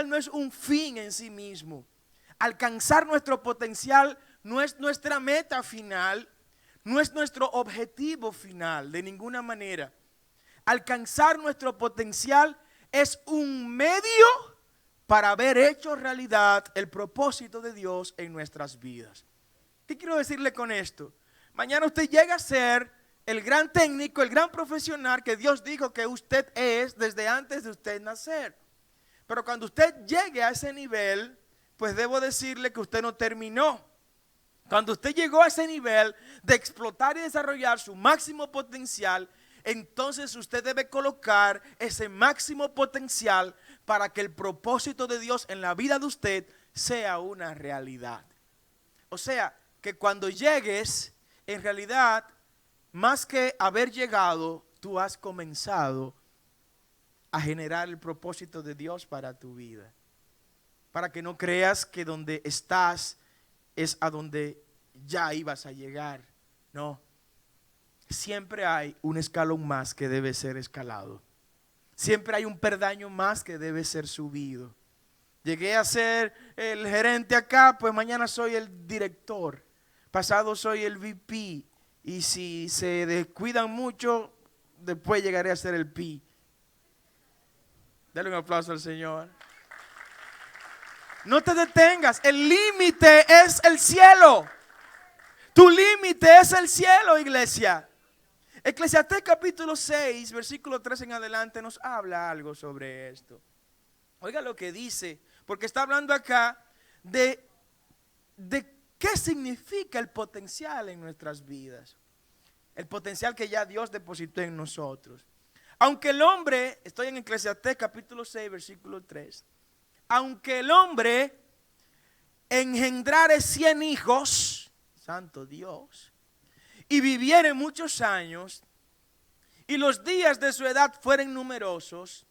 no es un fin en sí mismo. Alcanzar nuestro potencial no es nuestra meta final, no es nuestro objetivo final de ninguna manera. Alcanzar nuestro potencial es un medio para ver hecho realidad el propósito de Dios en nuestras vidas. ¿Qué quiero decirle con esto? Mañana usted llega a ser el gran técnico, el gran profesional que Dios dijo que usted es desde antes de usted nacer. Pero cuando usted llegue a ese nivel, pues debo decirle que usted no terminó. Cuando usted llegó a ese nivel de explotar y desarrollar su máximo potencial, entonces usted debe colocar ese máximo potencial para que el propósito de Dios en la vida de usted sea una realidad. O sea, que cuando llegues, en realidad, más que haber llegado, tú has comenzado a generar el propósito de Dios para tu vida. Para que no creas que donde estás es a donde ya ibas a llegar. No. Siempre hay un escalón más que debe ser escalado. Siempre hay un peldaño más que debe ser subido. Llegué a ser el gerente acá, pues mañana soy el director. Pasado soy el VP. Y si se descuidan mucho, después llegaré a ser el P. Dale un aplauso al Señor. No te detengas. El límite es el cielo. Tu límite es el cielo, iglesia. Eclesiastés capítulo 6, versículo 3 en adelante nos habla algo sobre esto. Oiga lo que dice, porque está hablando acá de qué significa el potencial en nuestras vidas. El potencial que ya Dios depositó en nosotros. Aunque el hombre, estoy en Eclesiastés capítulo 6, versículo 3. Aunque el hombre engendrare 100 hijos, santo Dios, y viviere muchos años, y los días de su edad fueren numerosos,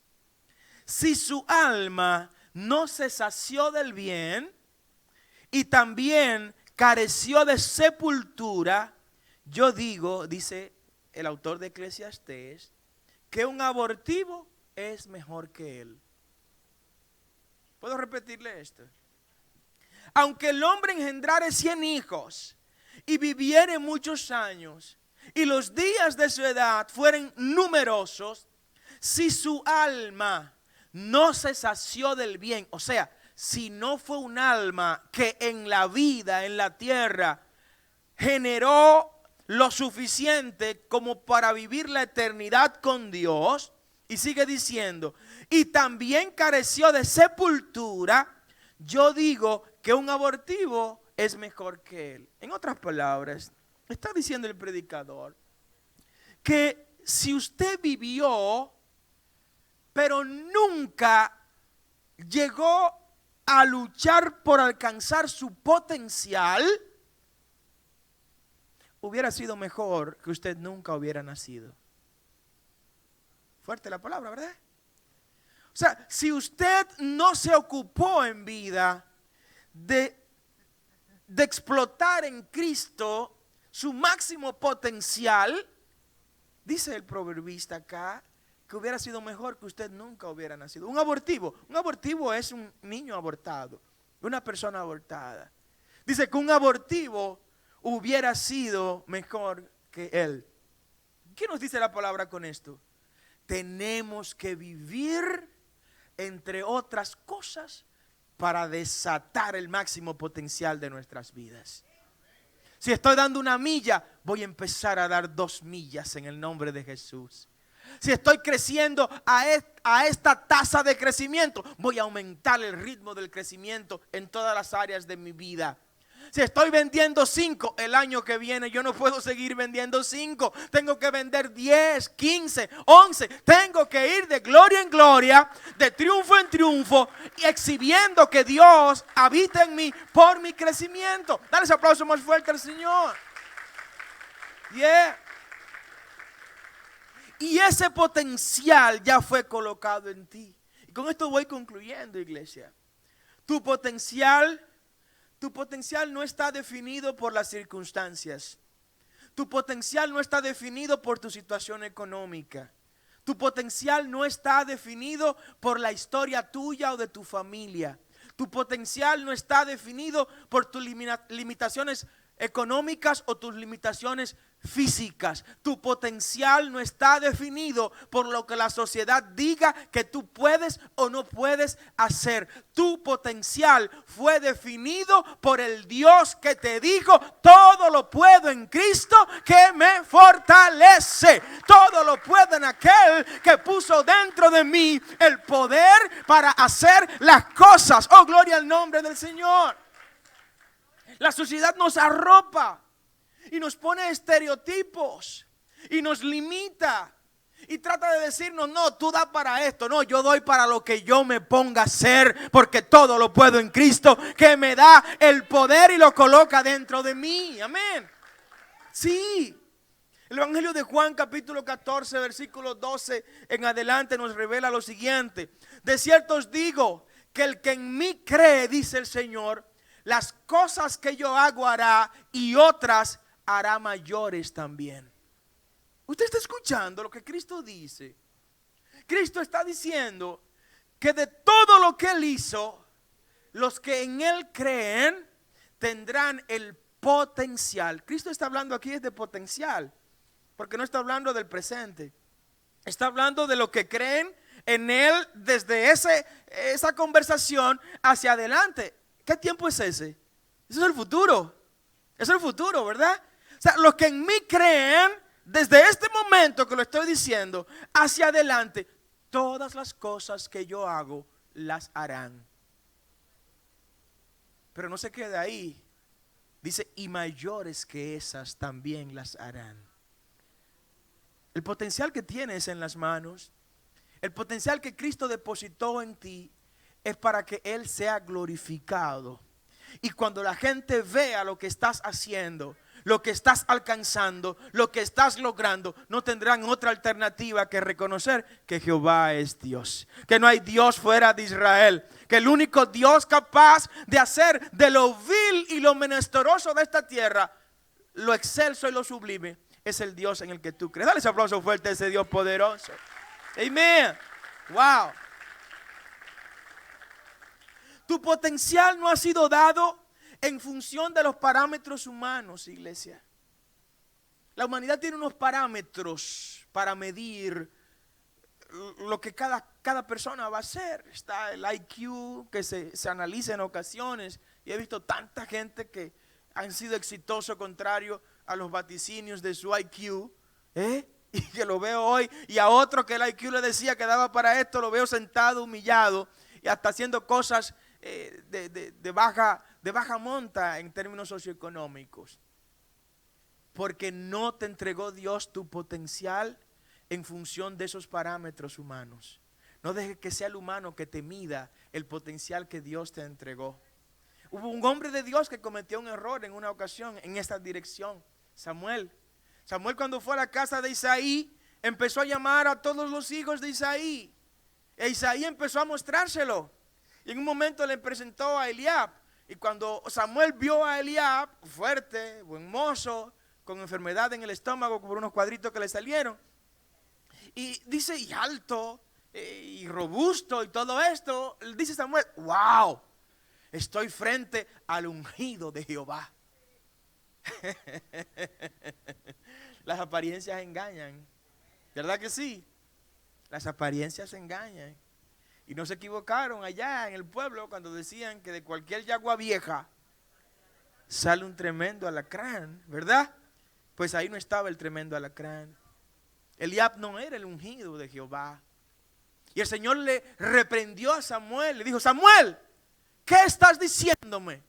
si su alma no se sació del bien, y también careció de sepultura, yo digo, dice el autor de Eclesiastés, que un abortivo es mejor que él. ¿Puedo repetirle esto? Aunque el hombre engendrare 100 hijos y viviere muchos años, y los días de su edad fueren numerosos, si su alma no se sació del bien, o sea, si no fue un alma que en la vida, en la tierra, generó lo suficiente como para vivir la eternidad con Dios, y sigue diciendo, y también careció de sepultura, yo digo que un abortivo es mejor que él. En otras palabras, está diciendo el predicador que si usted vivió, pero nunca llegó a luchar por alcanzar su potencial, hubiera sido mejor que usted nunca hubiera nacido. Fuerte la palabra, ¿verdad? O sea, si usted no se ocupó en vida de explotar en Cristo su máximo potencial, dice el proverbista acá, que hubiera sido mejor que usted nunca hubiera nacido. Un abortivo es un niño abortado, una persona abortada. Dice que un abortivo hubiera sido mejor que él. ¿Qué nos dice la palabra con esto? Tenemos que vivir, entre otras cosas, para desatar el máximo potencial de nuestras vidas. Si estoy dando 1 milla, voy a empezar a dar 2 millas en el nombre de Jesús. Si estoy creciendo a esta tasa de crecimiento, voy a aumentar el ritmo del crecimiento en todas las áreas de mi vida. Si estoy vendiendo 5 el año que viene, yo no puedo seguir vendiendo 5. Tengo que vender 10, 15, 11. Tengo que ir de gloria en gloria, de triunfo en triunfo, y exhibiendo que Dios habita en mí por mi crecimiento. Dale ese aplauso más fuerte al Señor. Yeah. Y ese potencial ya fue colocado en ti. Y con esto voy concluyendo, iglesia. Tu potencial no está definido por las circunstancias. Tu potencial no está definido por tu situación económica. Tu potencial no está definido por la historia tuya o de tu familia. Tu potencial no está definido por tus limitaciones económicas o tus limitaciones físicas. Tu potencial no está definido por lo que la sociedad diga que tú puedes o no puedes hacer. Tu potencial fue definido por el Dios que te dijo: todo lo puedo en Cristo que me fortalece. Todo lo puedo en aquel que puso dentro de mí el poder para hacer las cosas. Oh, gloria al nombre del Señor. La sociedad nos arropa y nos pone estereotipos y nos limita y trata de decirnos: no, tú das para esto, no, yo doy para lo que yo me ponga a hacer, porque todo lo puedo en Cristo que me da el poder y lo coloca dentro de mí. Amén. Sí. El Evangelio de Juan capítulo 14 versículo 12 en adelante nos revela lo siguiente: de cierto os digo que el que en mí cree, dice el Señor, las cosas que yo hago hará, y otras hará mayores también. Usted está escuchando lo que Cristo dice. Cristo está diciendo que de todo lo que Él hizo, los que en Él creen tendrán el potencial. Cristo está hablando aquí de potencial, porque no está hablando del presente. Está hablando de lo que creen en Él desde esa conversación hacia adelante. ¿Qué tiempo es ese? Eso es el futuro. Eso es el futuro, ¿verdad? O sea, los que en mí creen, desde este momento que lo estoy diciendo, hacia adelante, todas las cosas que yo hago, las harán. Pero no se queda ahí. Dice: y mayores que esas también las harán. El potencial que tienes en las manos, el potencial que Cristo depositó en ti, es para que Él sea glorificado. Y cuando la gente vea lo que estás haciendo, lo que estás alcanzando, lo que estás logrando, no tendrán otra alternativa que reconocer que Jehová es Dios, que no hay Dios fuera de Israel, que el único Dios capaz de hacer de lo vil y lo menesteroso de esta tierra lo excelso y lo sublime es el Dios en el que tú crees. Dale ese aplauso fuerte a ese Dios poderoso. Amén. Wow. Tu potencial no ha sido dado en función de los parámetros humanos, iglesia. La humanidad tiene unos parámetros para medir lo que cada persona va a hacer. Está el IQ que se analiza en ocasiones, y he visto tanta gente que han sido exitosos contrario a los vaticinios de su IQ, y que lo veo hoy, y a otro que el IQ le decía que daba para esto, lo veo sentado, humillado, y hasta haciendo cosas de baja monta en términos socioeconómicos. Porque no te entregó Dios tu potencial en función de esos parámetros humanos. No dejes que sea el humano que te mida el potencial que Dios te entregó. Hubo un hombre de Dios que cometió un error en una ocasión en esta dirección: Samuel. Samuel, cuando fue a la casa de Isaí, empezó a llamar a todos los hijos de Isaí. E Isaí empezó a mostrárselo. Y en un momento le presentó a Eliab. Y cuando Samuel vio a Eliab, fuerte, buen mozo, con enfermedad en el estómago, por unos cuadritos que le salieron, y dice, y alto, y robusto, y todo esto, dice Samuel: wow, estoy frente al ungido de Jehová. Las apariencias engañan, ¿verdad que sí? Las apariencias engañan. Y no se equivocaron allá en el pueblo cuando decían que de cualquier yagua vieja sale un tremendo alacrán, ¿verdad? Pues ahí no estaba el tremendo alacrán. Eliab no era el ungido de Jehová. Y el Señor le reprendió a Samuel, le dijo: Samuel, ¿qué estás diciéndome?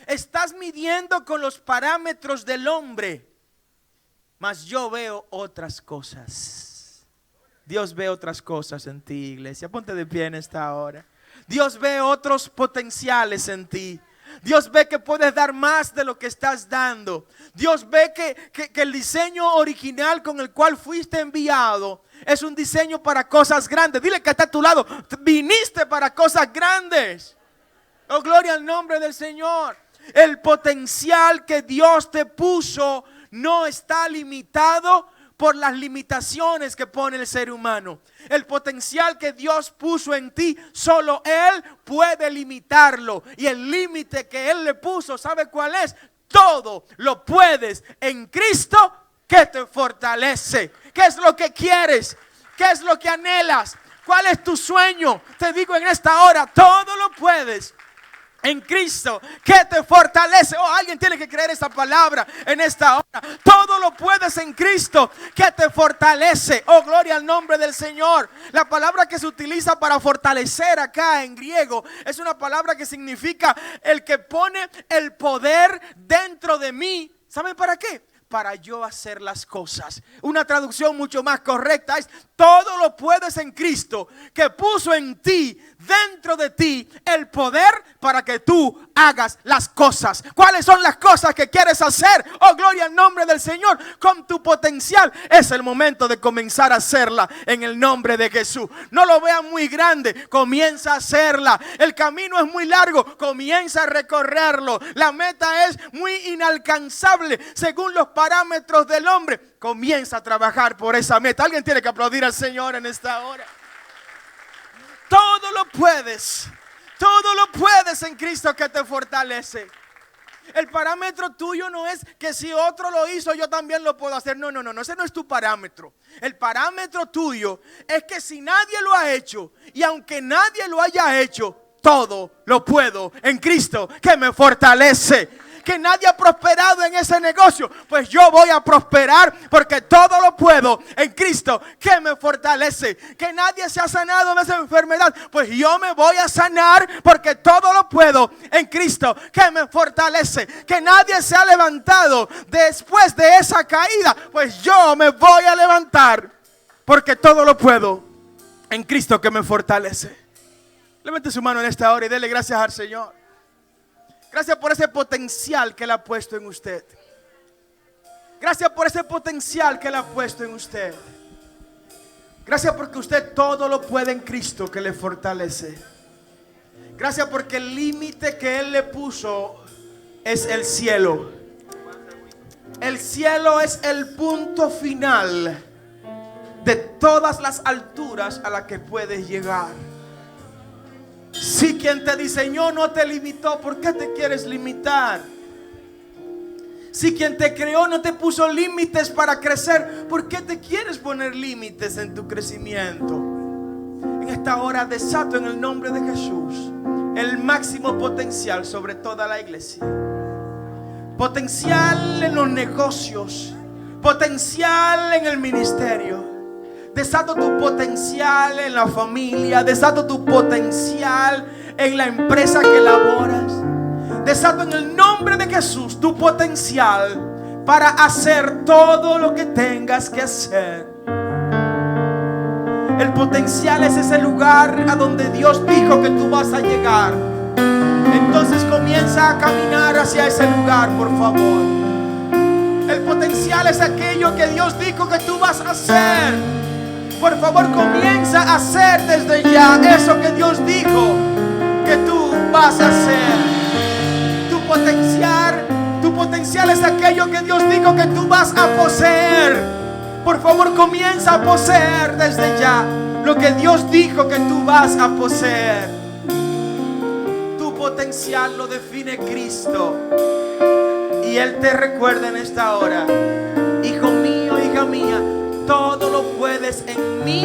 Estás midiendo con los parámetros del hombre, mas yo veo otras cosas. Dios ve otras cosas en ti, iglesia. Ponte de pie en esta hora. Dios ve otros potenciales en ti. Dios ve que puedes dar más de lo que estás dando. Dios ve que el diseño original con el cual fuiste enviado es un diseño para cosas grandes. Dile que está a tu lado, viniste para cosas grandes. Oh, gloria al nombre del Señor. El potencial que Dios te puso no está limitado por las limitaciones que pone el ser humano. El potencial que Dios puso en ti, solo Él puede limitarlo. Y el límite que Él le puso, ¿sabe cuál es? Todo lo puedes en Cristo que te fortalece. ¿Qué es lo que quieres? ¿Qué es lo que anhelas? ¿Cuál es tu sueño? Te digo en esta hora, todo lo puedes en Cristo que te fortalece. Oh, alguien tiene que creer esa palabra en esta hora. Todo lo puedes en Cristo que te fortalece. Oh, gloria al nombre del Señor. La palabra que se utiliza para fortalecer acá en griego es una palabra que significa el que pone el poder dentro de mí. ¿Saben para qué? Para yo hacer las cosas. Una traducción mucho más correcta es: todo lo puedes en Cristo que puso en ti, dentro de ti, el poder para que tú hagas las cosas. ¿Cuáles son las cosas que quieres hacer? Oh, gloria al nombre del Señor. Con tu potencial es el momento de comenzar a hacerla en el nombre de Jesús. No lo veas muy grande, comienza a hacerla. El camino es muy largo, comienza a recorrerlo. La meta es muy inalcanzable según los parámetros del hombre. Comienza a trabajar por esa meta. Alguien tiene que aplaudir al Señor en esta hora. Todo lo puedes en Cristo que te fortalece. El parámetro tuyo no es que si otro lo hizo yo también lo puedo hacer. No, ese no es tu parámetro. El parámetro tuyo es que si nadie lo ha hecho, y aunque nadie lo haya hecho, todo lo puedo en Cristo que me fortalece. Que nadie ha prosperado en ese negocio, pues yo voy a prosperar porque todo lo puedo en Cristo que me fortalece. Que nadie se ha sanado de esa enfermedad, pues yo me voy a sanar porque todo lo puedo en Cristo que me fortalece. Que nadie se ha levantado después de esa caída, pues yo me voy a levantar porque todo lo puedo en Cristo que me fortalece. Levante su mano en esta hora y dele gracias al Señor. Gracias por ese potencial que Él ha puesto en usted. Gracias por ese potencial que Él ha puesto en usted. Gracias porque usted todo lo puede en Cristo que le fortalece. Gracias porque el límite que Él le puso es el cielo. El cielo es el punto final de todas las alturas a las que puedes llegar. Si quien te diseñó no te limitó, ¿por qué te quieres limitar? Si quien te creó no te puso límites para crecer, ¿por qué te quieres poner límites en tu crecimiento? En esta hora desato en el nombre de Jesús el máximo potencial sobre toda la iglesia. Potencial en los negocios, potencial en el ministerio. Desato tu potencial en la familia. Desato tu potencial en la empresa que laboras. Desato en el nombre de Jesús tu potencial para hacer todo lo que tengas que hacer. El potencial es ese lugar a donde Dios dijo que tú vas a llegar. Entonces comienza a caminar hacia ese lugar, por favor. El potencial es aquello que Dios dijo que tú vas a hacer. Por favor, comienza a hacer desde ya eso que Dios dijo que tú vas a hacer. Tu potencial es aquello que Dios dijo que tú vas a poseer. Por favor, comienza a poseer desde ya lo que Dios dijo que tú vas a poseer. Tu potencial lo define Cristo. Y Él te recuerda en esta hora: hijo mío, hija mía, todo lo puedes en mí,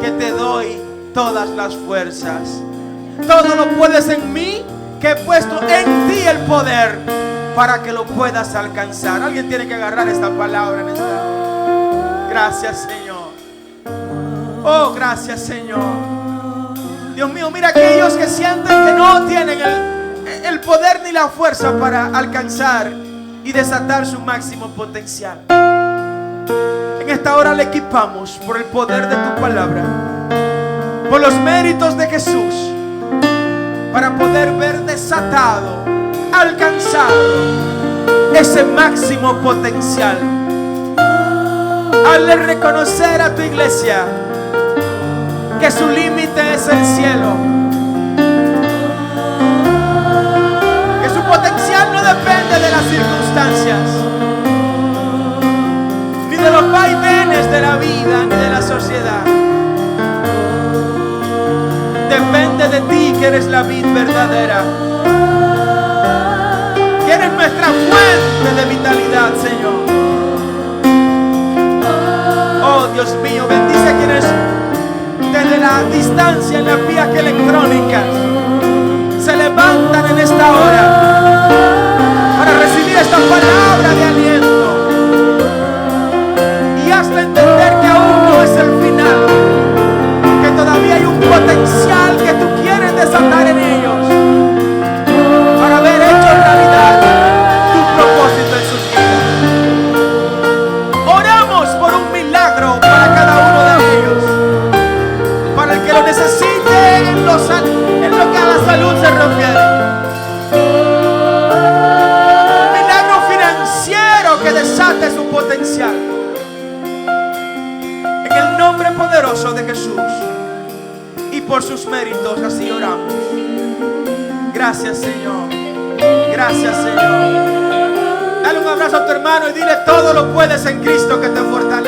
que te doy todas las fuerzas. Todo lo puedes en mí, que he puesto en ti el poder para que lo puedas alcanzar. Alguien tiene que agarrar esta palabra en esta hora. Gracias, Señor. Oh, gracias, Señor. Dios mío, mira aquellos que sienten que no tienen el poder ni la fuerza para alcanzar y desatar su máximo potencial. En esta hora le equipamos por el poder de tu palabra, por los méritos de Jesús, para poder ver desatado, alcanzado ese máximo potencial. Hazle reconocer a tu iglesia que su límite es el cielo, que su potencial no depende de las circunstancias, ni de los vaivenes de la vida, ni de la sociedad. Depende de ti, que eres la vid verdadera, que eres nuestra fuente de vitalidad, Señor. Oh Dios mío, bendice a quienes desde la distancia en las vías electrónicas se levantan en esta hora para recibir esta palabra de aliento, y hazle entender que aún no es el final, que todavía hay un potencial que tú quieres desatar en ellos para ver hecho realidad tu propósito en sus vidas. Oramos por un milagro para cada uno de ellos, para el que lo necesite en lo que a la salud se refiere. Un milagro financiero que desate su potencial. En el nombre poderoso de Jesús y por sus méritos, así oramos. Gracias, Señor. Gracias, Señor. Dale un abrazo a tu hermano y dile: todo lo puedes en Cristo que te fortalece.